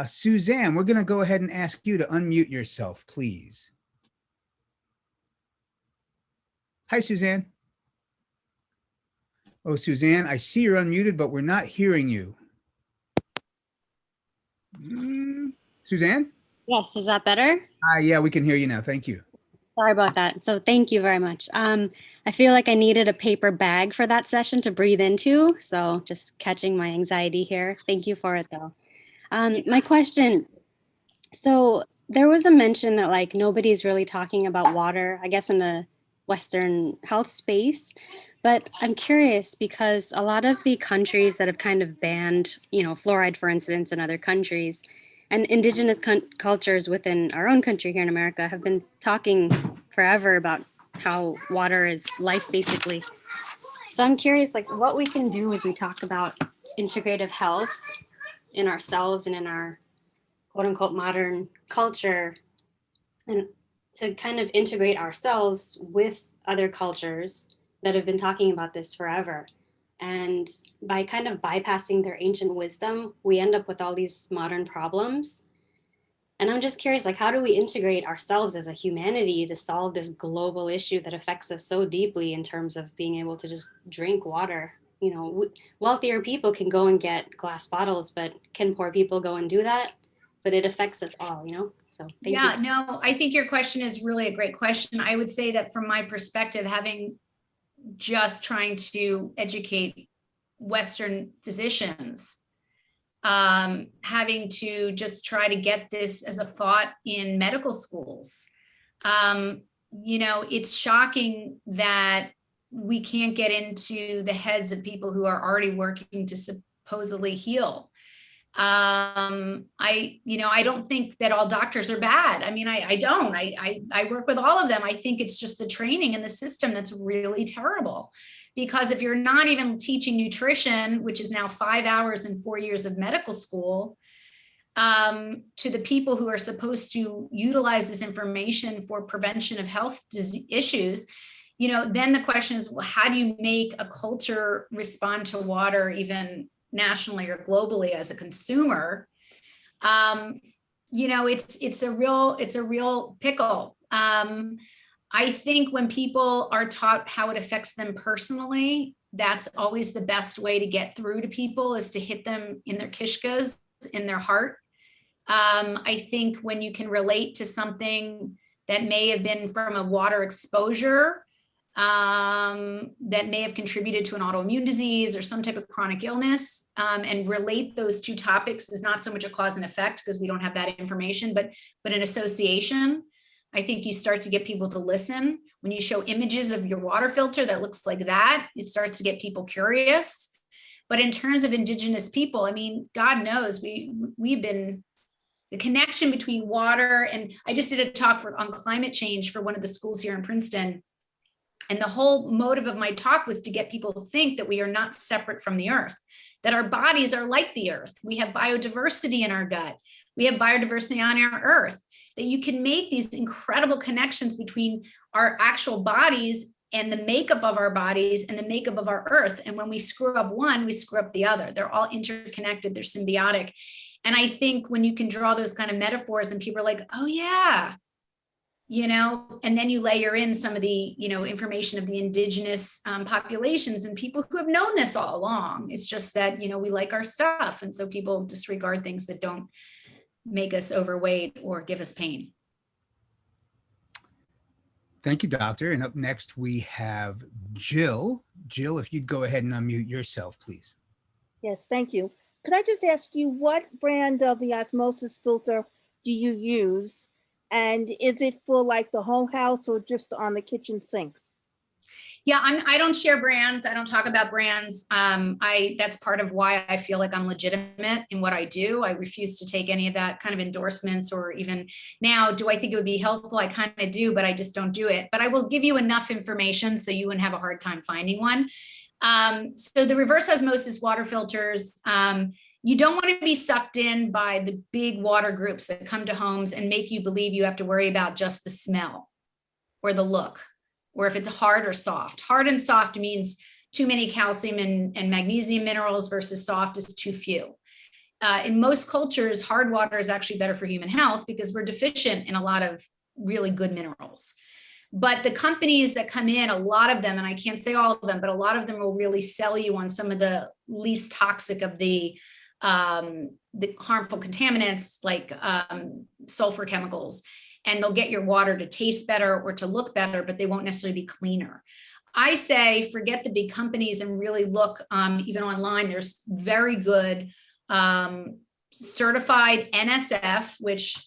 Suzanne, we're going to go ahead and ask you to unmute yourself, please. Hi, Suzanne. Oh, Suzanne, I see you're unmuted, but we're not hearing you. Suzanne? Yes, is that better? Yeah, we can hear you now. Thank you. Sorry about that. So thank you very much. I feel like I needed a paper bag for that session to breathe into. So just catching my anxiety here. Thank you for it though. My question, so there was a mention that like nobody's really talking about water, I guess in the Western health space. But I'm curious because a lot of the countries that have kind of banned, fluoride, for instance, in other countries, and indigenous cultures within our own country here in America have been talking forever about how water is life, basically. So I'm curious, like, what we can do as we talk about integrative health in ourselves and in our quote unquote modern culture, and to kind of integrate ourselves with other cultures that have been talking about this forever. And by kind of bypassing their ancient wisdom, we end up with all these modern problems. And I'm just curious, like, how do we integrate ourselves as a humanity to solve this global issue that affects us so deeply in terms of being able to just drink water? Wealthier people can go and get glass bottles, but can poor people go and do that? But it affects us all, So thank you. No, I think your question is really a great question. I would say that from my perspective, having just trying to educate Western physicians, having to just try to get this as a thought in medical schools. It's shocking that we can't get into the heads of people who are already working to supposedly heal. I don't think that all doctors are bad. I mean, I don't. I work with all of them. I think it's just the training and the system that's really terrible. Because if you're not even teaching nutrition, which is now 5 hours and 4 years of medical school, to the people who are supposed to utilize this information for prevention of health issues, then the question is, well, how do you make a culture respond to water even nationally or globally as a consumer? It's a real pickle. I think when people are taught how it affects them personally, that's always the best way to get through to people, is to hit them in their kishkas, in their heart. I think when you can relate to something that may have been from a water exposure, that may have contributed to an autoimmune disease or some type of chronic illness, and relate those two topics is not so much a cause and effect, because we don't have that information, but an association. I think you start to get people to listen. When you show images of your water filter that looks like that, it starts to get people curious. But in terms of indigenous people, I mean, God knows we've been, the connection between water, and I just did a talk on climate change for one of the schools here in Princeton. And the whole motive of my talk was to get people to think that we are not separate from the earth, that our bodies are like the earth. We have biodiversity in our gut. We have biodiversity on our earth, that you can make these incredible connections between our actual bodies and the makeup of our bodies and the makeup of our earth. And when we screw up one, we screw up the other. They're all interconnected, they're symbiotic. And I think when you can draw those kind of metaphors and people are like, oh yeah, and then you layer in some of the, information of the indigenous populations and people who have known this all along. It's just that, we like our stuff. And so people disregard things that don't make us overweight or give us pain. Thank you, doctor. And up next we have Jill. Jill, if you'd go ahead and unmute yourself, please. Yes, thank you. Could I just ask you, what brand of the osmosis filter do you use? And is it for like the whole house or just on the kitchen sink? Yeah, I don't share brands. I don't talk about brands. That's part of why I feel like I'm legitimate in what I do. I refuse to take any of that kind of endorsements, or even now, do I think it would be helpful? I kind of do, but I just don't do it. But I will give you enough information so you wouldn't have a hard time finding one. So the reverse osmosis water filters, you don't want to be sucked in by the big water groups that come to homes and make you believe you have to worry about just the smell or the look, or if it's hard or soft. Hard and soft means too many calcium and magnesium minerals versus soft is too few. in most cultures, hard water is actually better for human health because we're deficient in a lot of really good minerals. But the companies that come in, a lot of them, and I can't say all of them, but a lot of them will really sell you on some of the least toxic of the harmful contaminants like sulfur chemicals. And they'll get your water to taste better or to look better, but they won't necessarily be cleaner. I say forget the big companies and really look even online. There's very good certified NSF, which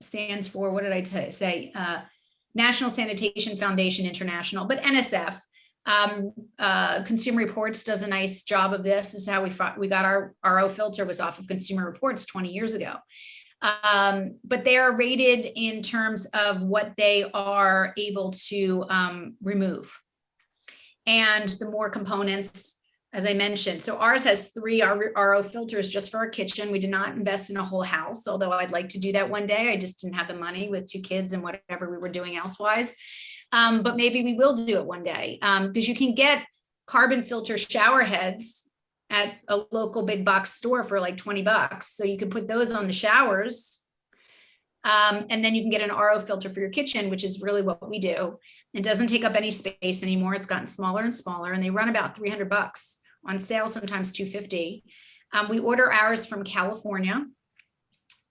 stands for, what did I say? National Sanitation Foundation International, but NSF. Consumer Reports does a nice job of this. This is how we got our RO filter, was off of Consumer Reports 20 years ago. But they are rated in terms of what they are able to remove. And the more components, as I mentioned, so ours has 3 RO filters just for our kitchen. We did not invest in a whole house, although I'd like to do that one day. I just didn't have the money with 2 kids and whatever we were doing elsewise. But maybe we will do it one day, because you can get carbon filter shower heads at a local big box store for like $20. So you can put those on the showers. And then you can get an RO filter for your kitchen, which is really what we do. It doesn't take up any space anymore. It's gotten smaller and smaller, and they run about $300 on sale, sometimes $250. We order ours from California,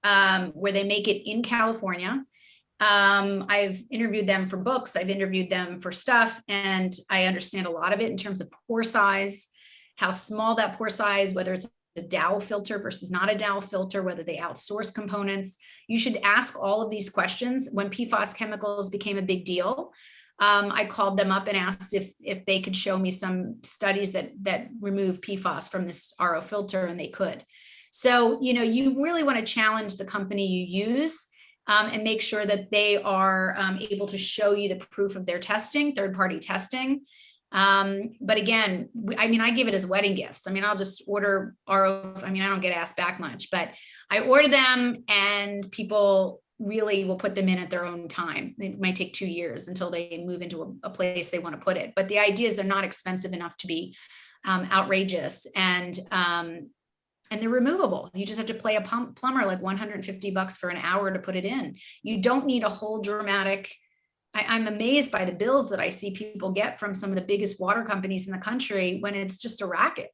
where they make it in California. I've interviewed them for books. I've interviewed them for stuff, and I understand a lot of it in terms of pore size, how small that pore size, whether it's a Dow filter versus not a Dow filter, whether they outsource components. You should ask all of these questions. When PFAS chemicals became a big deal, I called them up and asked if they could show me some studies that remove PFAS from this RO filter, and they could. So, you really want to challenge the company you use and make sure that they are able to show you the proof of their testing, third-party testing. But again, I give it as wedding gifts. I'll just order RO. I don't get asked back much, but I order them, and people really will put them in at their own time. It might take 2 years until they move into a place they want to put it. But the idea is they're not expensive enough to be outrageous, and they're removable. You just have to pay a plumber like $150 for an hour to put it in. You don't need a whole dramatic. I'm amazed by the bills that I see people get from some of the biggest water companies in the country when it's just a racket.